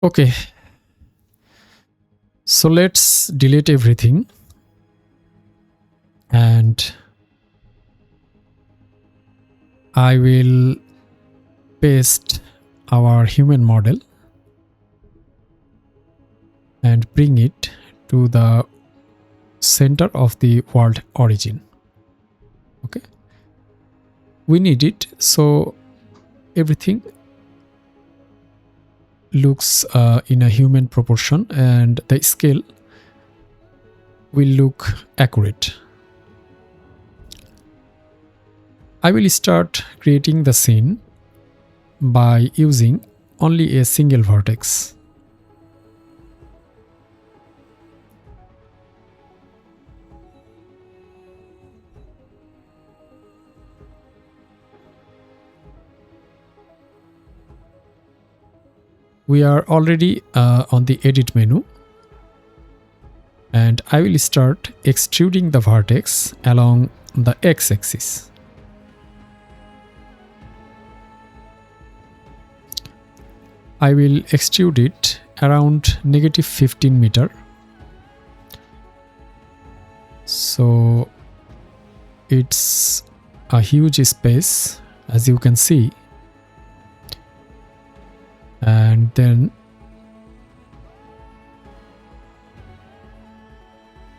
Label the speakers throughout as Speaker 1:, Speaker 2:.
Speaker 1: Okay, so let's delete everything and I will paste our human model and bring it to the center of the world origin. Okay, we need it so everything looks in a human proportion and the scale will look accurate. I will start creating the scene by using only a single vertex. We are already on the edit menu and I will start extruding the vertex along the x-axis. I will extrude it around -15 meter. So it's a huge space as you can see, and then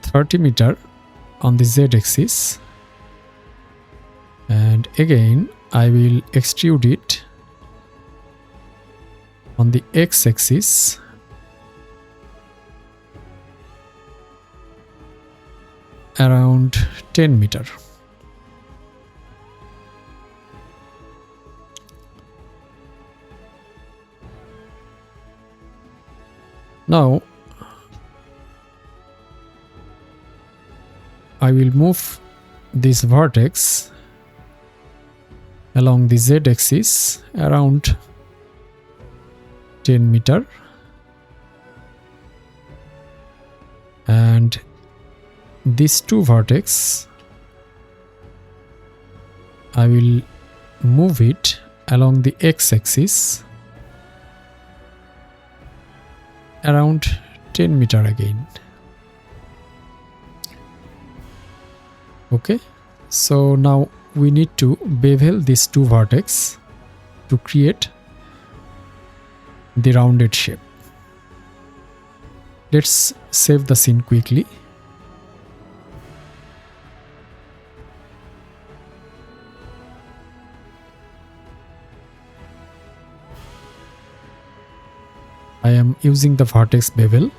Speaker 1: 30 meter on the z-axis, and again I will extrude it on the x-axis around 10 meter. Now I will move this vertex along the z-axis around 10 meter, and these two vertex I will move it along the x-axis around 10 meter again. Okay, so now we need to bevel these two vertex to create the rounded shape. Let's save the scene quickly. I am using the vertex bevel.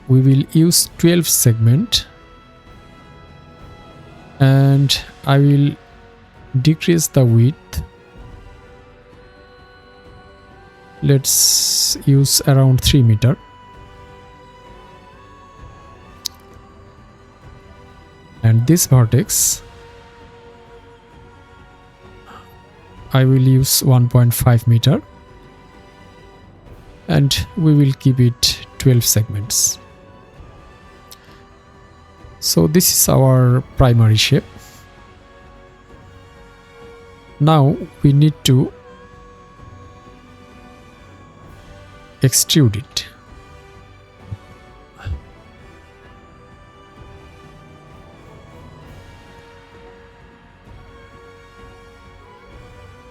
Speaker 1: We will use 12 segment and I will decrease the width. Let's use around 3 meter. And this vertex I will use 1.5 meter and we will keep it 12 segments. So this is our primary shape. Now we need to extrude it.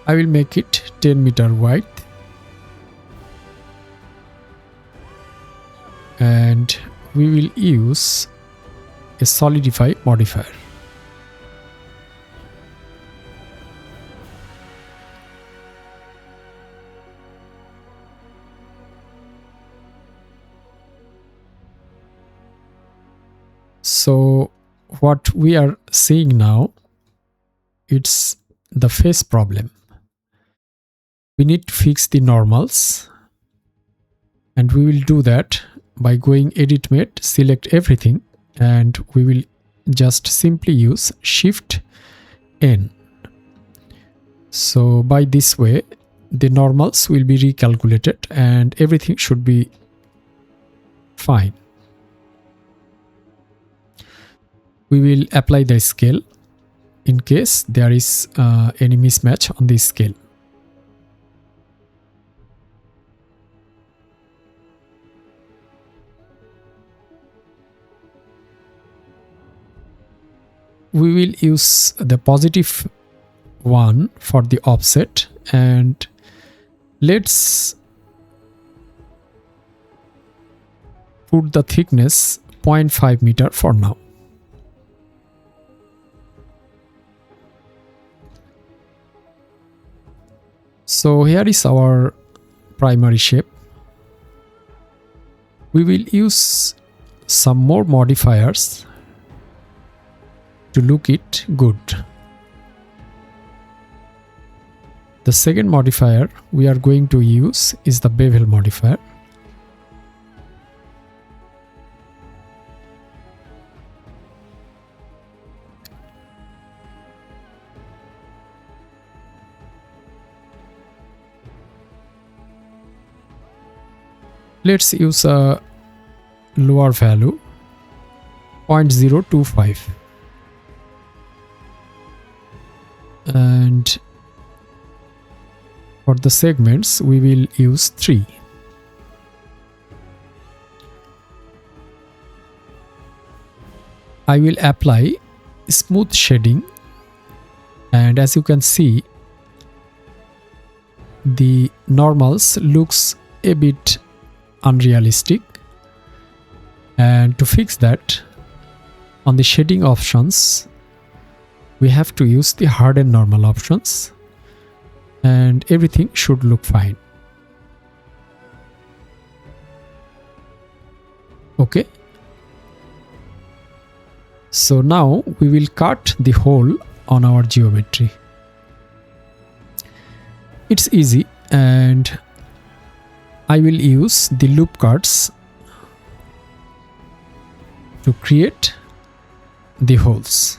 Speaker 1: I will make it 10 meter wide and we will use a solidify modifier. So what we are seeing now, it's the face problem. We need to fix the normals and we will do that by going edit mode, select everything, and we will just simply use Shift N. So by this way the normals will be recalculated and everything should be fine. We will apply the scale in case there is any mismatch on the scale. we will use the positive one for the offset, and let's put the thickness 0.5 meter for now. So here is our primary shape. We will use some more modifiers to look it good. The second modifier we are going to use is the bevel modifier. Let's use a lower value, 0.025, and for the segments we will use 3. I will apply smooth shading, and as you can see, the normals looks a bit unrealistic, and to fix that, on the shading options we have to use the harden normal options, and everything should look fine. Okay, so now we will cut the hole on our geometry. It's easy, and I will use the loop cuts to create the holes.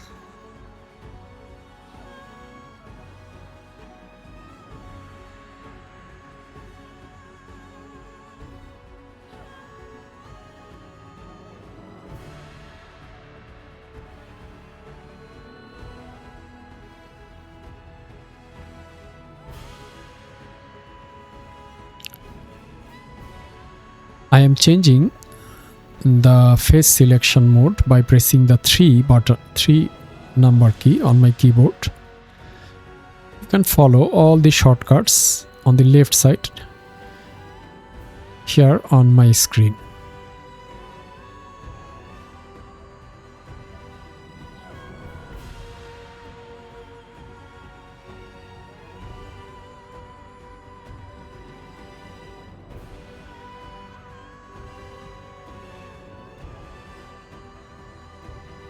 Speaker 1: I am changing the face selection mode by pressing the 3 number key on my keyboard. You can follow all the shortcuts on the left side here on my screen.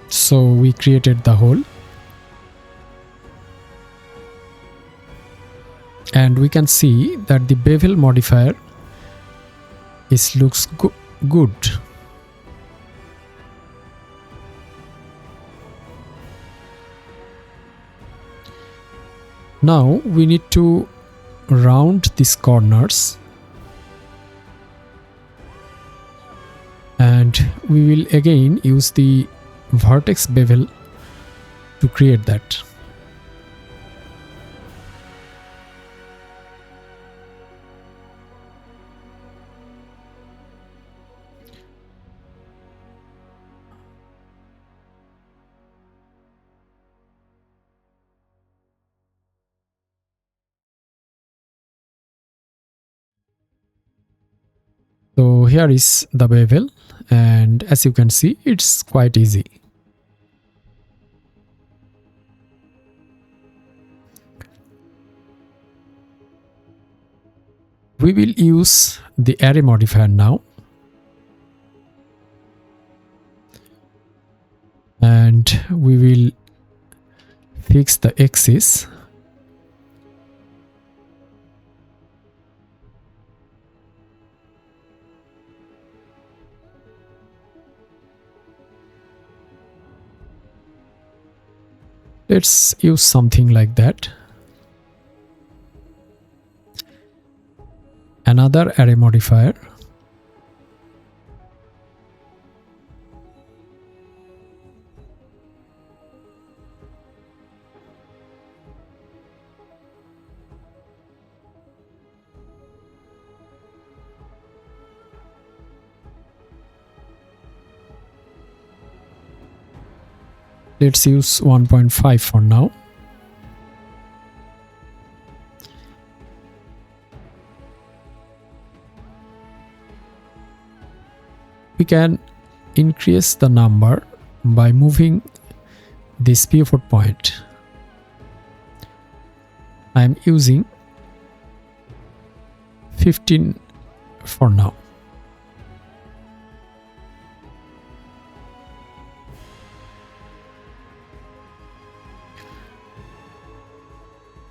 Speaker 1: So we created the hole, and we can see that the bevel modifier looks good. Now we need to round these corners, and we will again use the vertex bevel to create that. So here is the bevel, and as you can see, it's quite easy. We will use the array modifier now, and we will fix the axis. Let's use something like that. Another array modifier. Let's use 1.5 for now. We can increase the number by moving this pivot point. I am using 15 for now.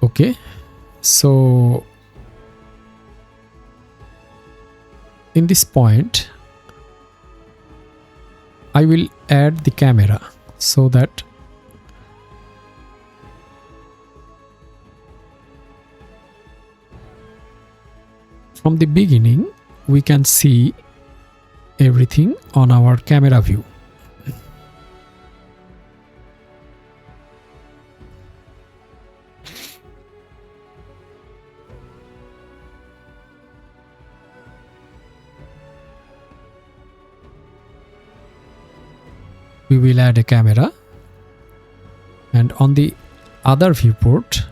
Speaker 1: Okay, so in this point I will add the camera so that from the beginning we can see everything on our camera view. We will add a camera, and on the other viewport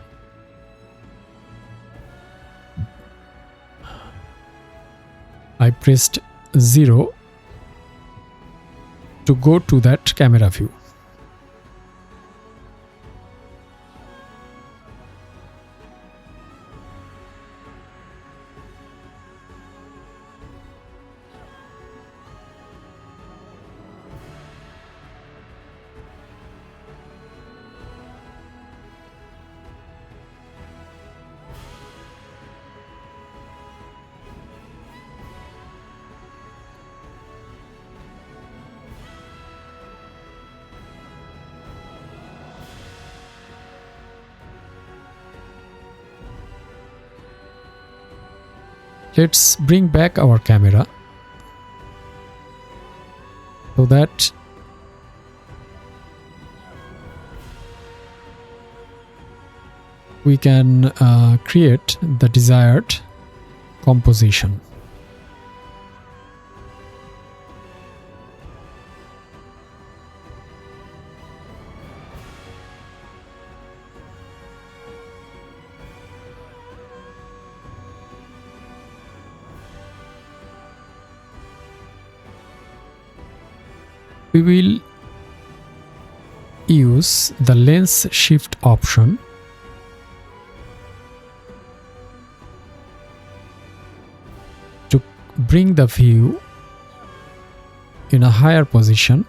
Speaker 1: I pressed 0 to go to that camera view. Let's bring back our camera so that we can create the desired composition. We will use the lens shift option to bring the view in a higher position.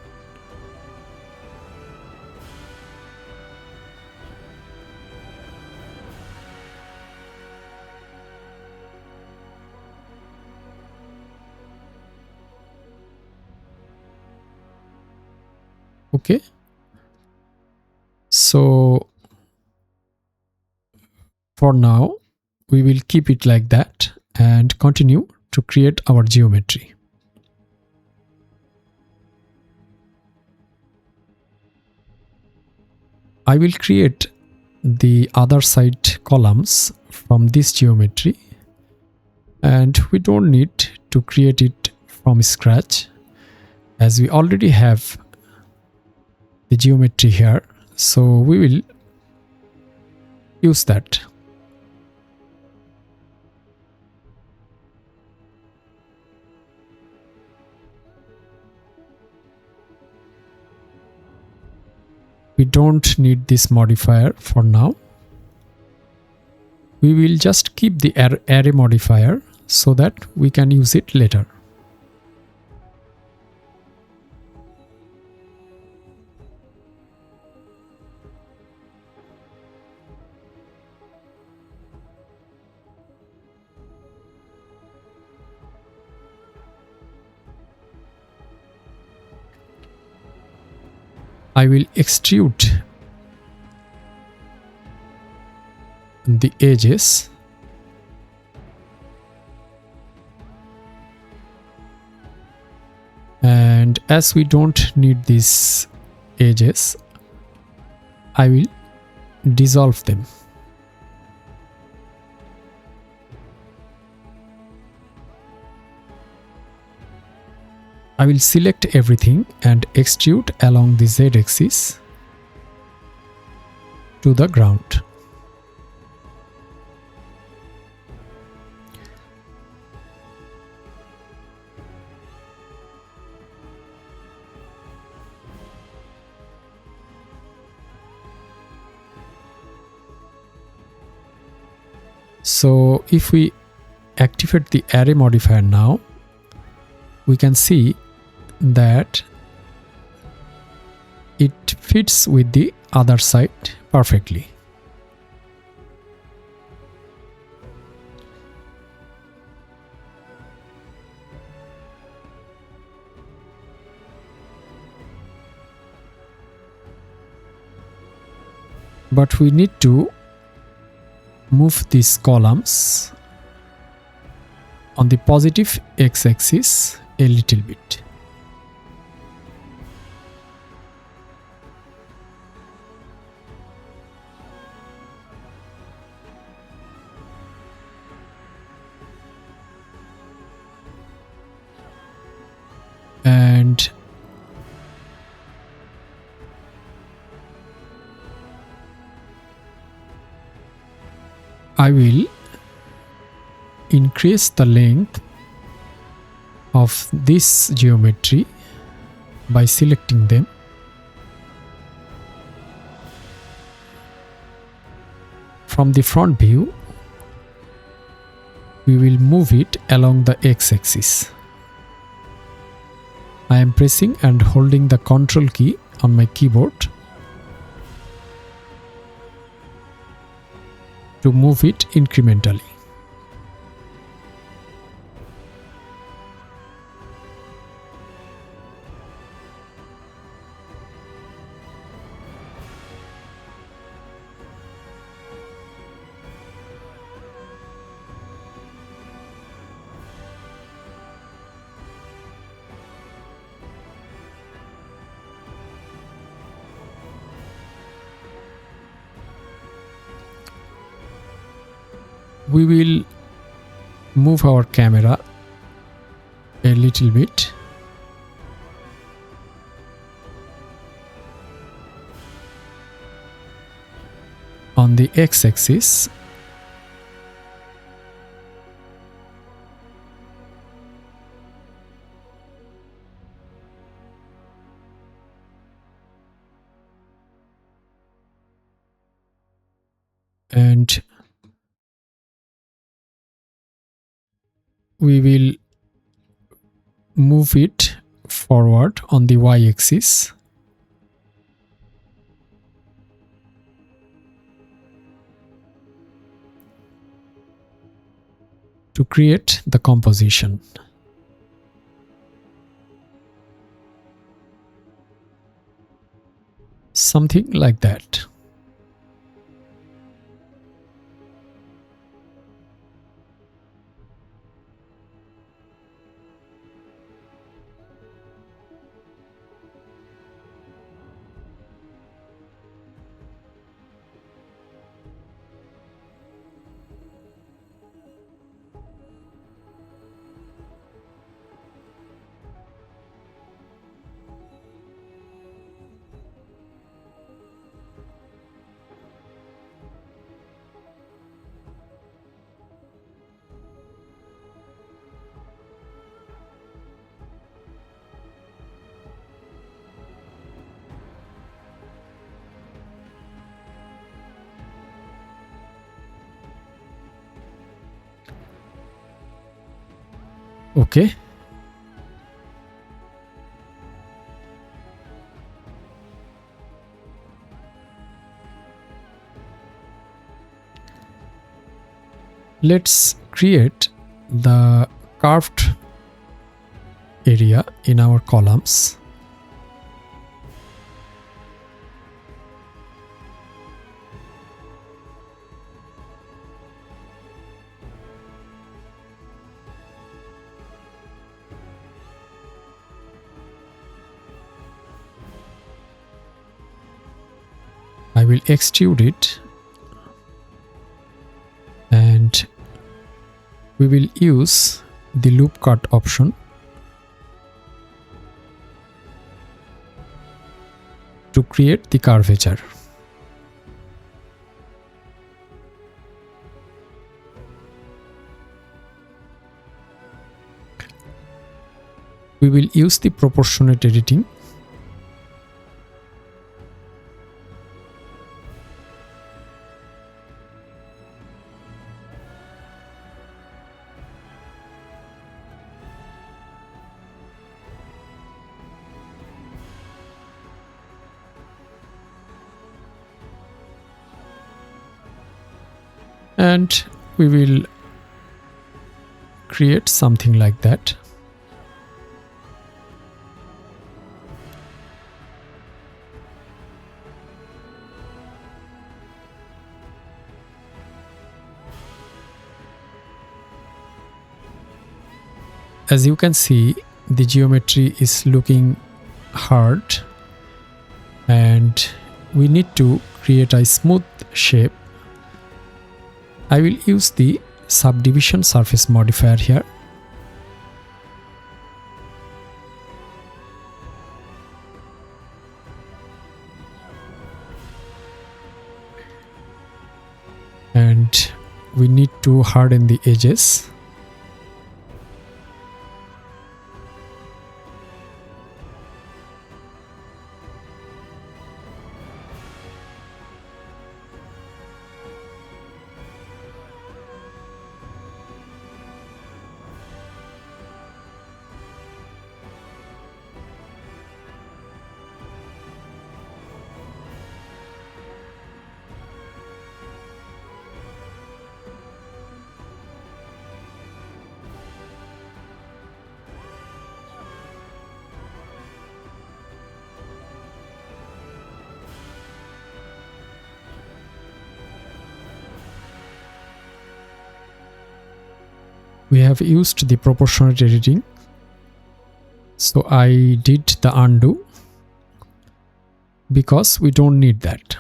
Speaker 1: Okay, so for now we will keep it like that and continue to create our geometry. I will create the other side columns from this geometry, and we don't need to create it from scratch as we already have the geometry here, so we will use that. We don't need this modifier for now. We will just keep the array modifier so that we can use it later. I will extrude the edges and as we don't need these edges, I will dissolve them. I will select everything and extrude along the z-axis to the ground. So if we activate the array modifier now, we can see that it fits with the other side perfectly. But we need to move these columns on the positive x-axis a little bit. And I will increase the length of this geometry by selecting them. From the front view, we will move it along the x-axis. I am pressing and holding the Ctrl key on my keyboard to move it incrementally. We will move our camera a little bit on the x-axis and we will move it forward on the y-axis. To create the composition. Something like that. Okay. Let's create the curved area in our columns. I will extrude it and we will use the loop cut option to create the curvature. We will use the proportionate editing. And we will create something like that. As you can see, the geometry is looking hard and we need to create a smooth shape. I will use the subdivision surface modifier here. And we need to harden the edges. We have used the proportionate editing, so I did the undo because we don't need that.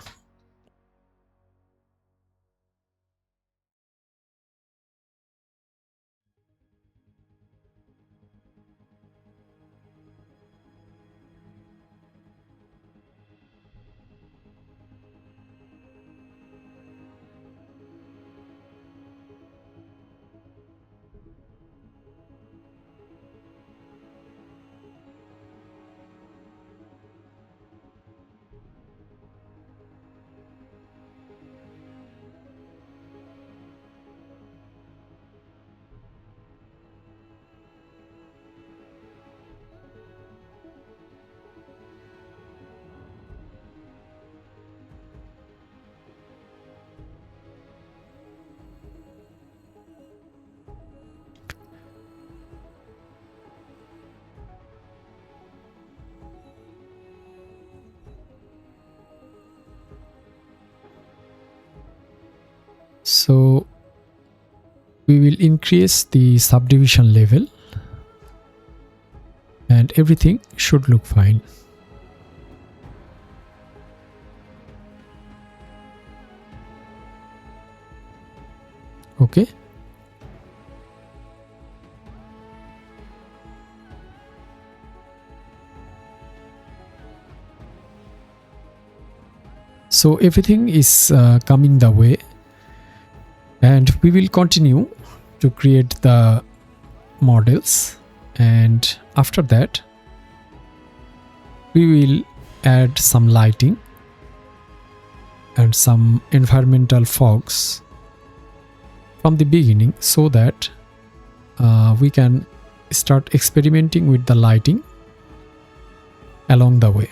Speaker 1: So we will increase the subdivision level and everything should look fine. Okay. So everything is coming the way. And we will continue to create the models, and after that we will add some lighting and some environmental fogs from the beginning so that we can start experimenting with the lighting along the way.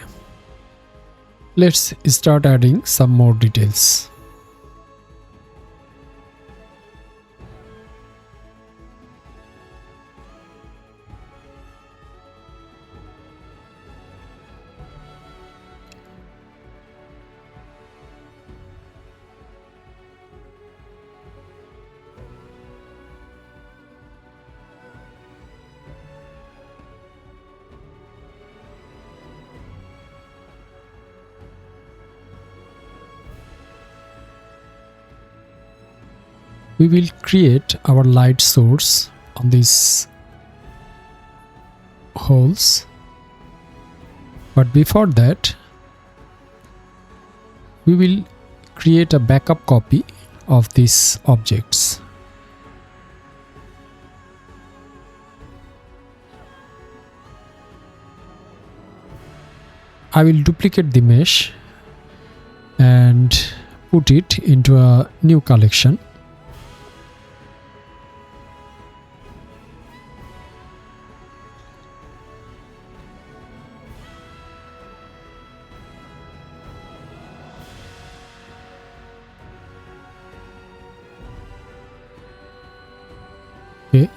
Speaker 1: Let's start adding some more details. We will create our light source on these holes, but before that we will create a backup copy of these objects. I will duplicate the mesh and put it into a new collection. Okay.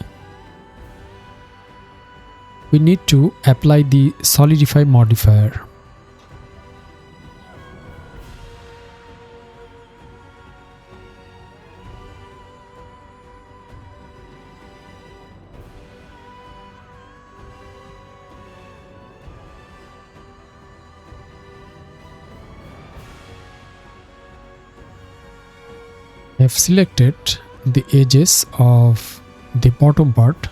Speaker 1: We need to apply the solidify modifier. I have selected the edges of the bottom part,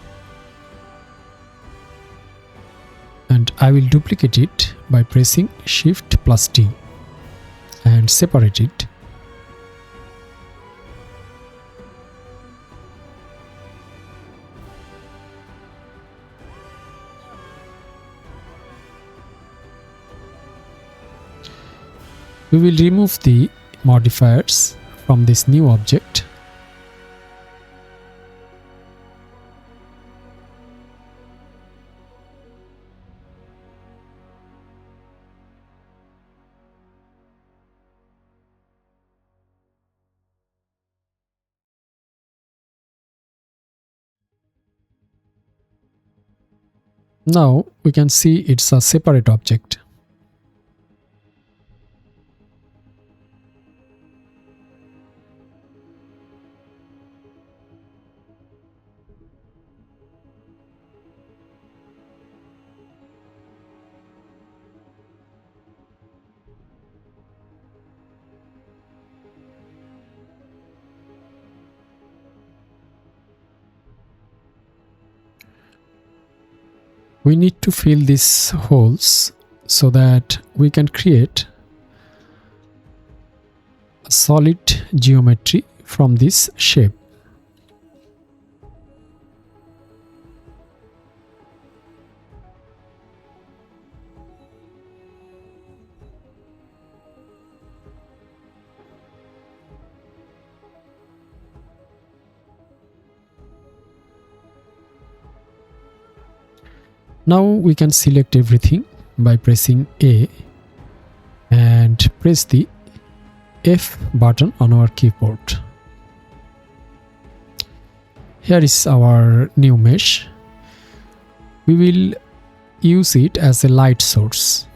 Speaker 1: and I will duplicate it by pressing Shift plus T and separate it. We will remove the modifiers from this new object. Now we can see it's a separate object. We need to fill these holes so that we can create a solid geometry from this shape. Now we can select everything by pressing A and press the F button on our keyboard. Here is our new mesh. We will use it as a light source.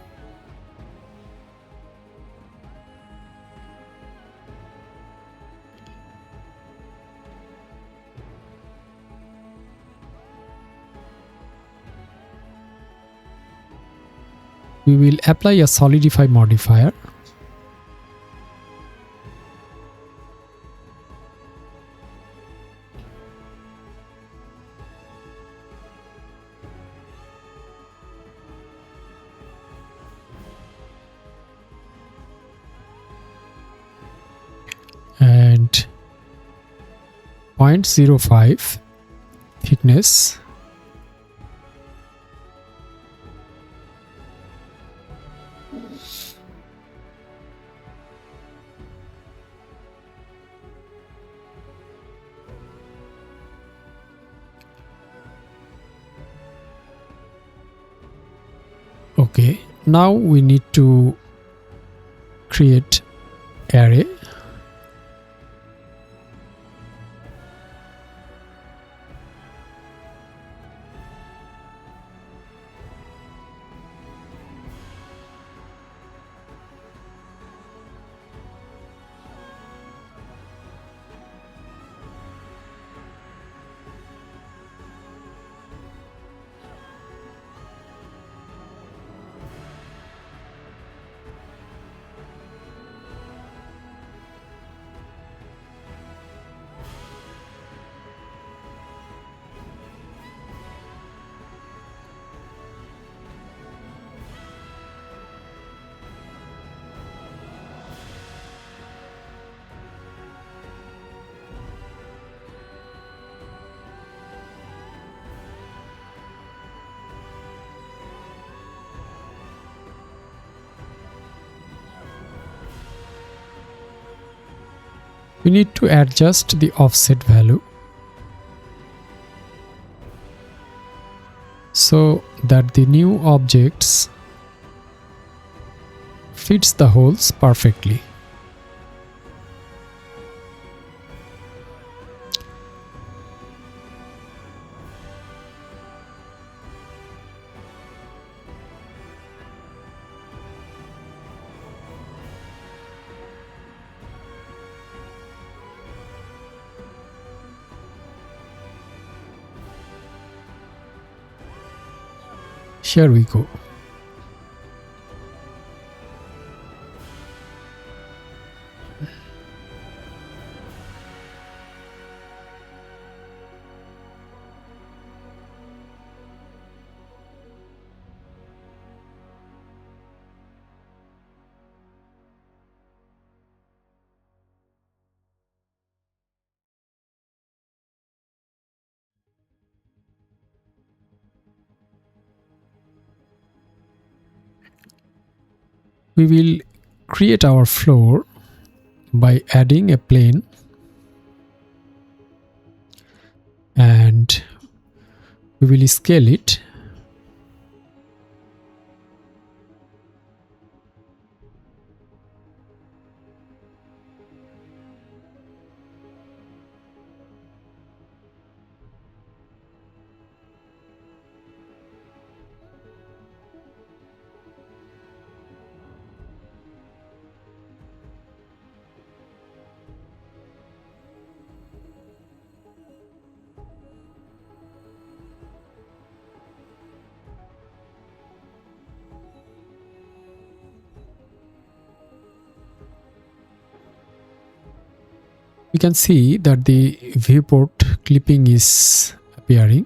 Speaker 1: We will apply a solidify modifier. And 0.05 thickness. Okay, now we need to create array. We need to adjust the offset value so that the new objects fits the holes perfectly. Here we go. We will create our floor by adding a plane, and we will scale it. We can see that the viewport clipping is appearing.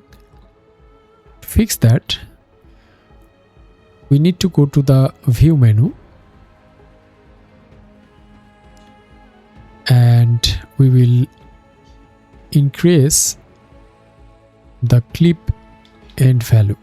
Speaker 1: To fix that, we need to go to the view menu and we will increase the clip end value.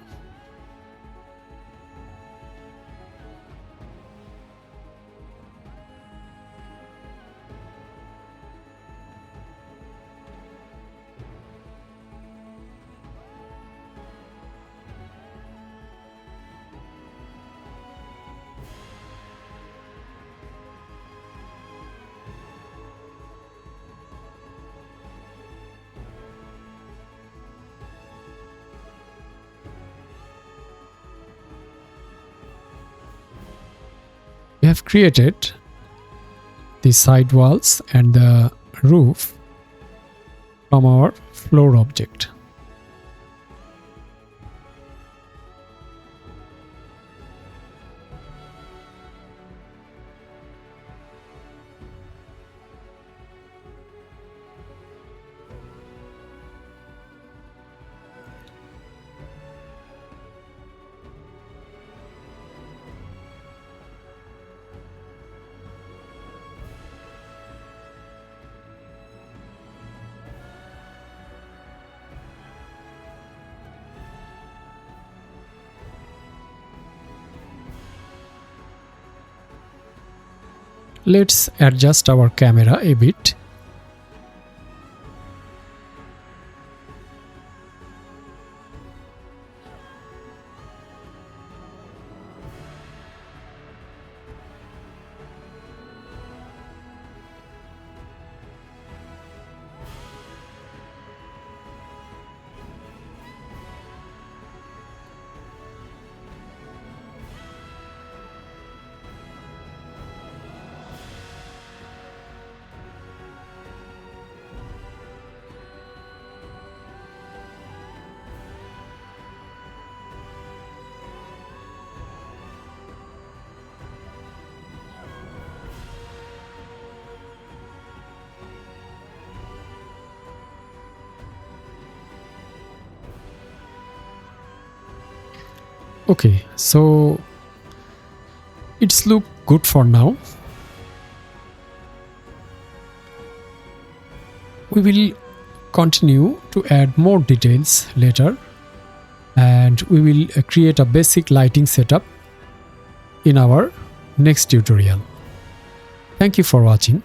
Speaker 1: We have created the side walls and the roof from our floor object. Let's adjust our camera a bit. Okay, so it's look good for now. We will continue to add more details later, and we will create a basic lighting setup in our next tutorial. Thank you for watching.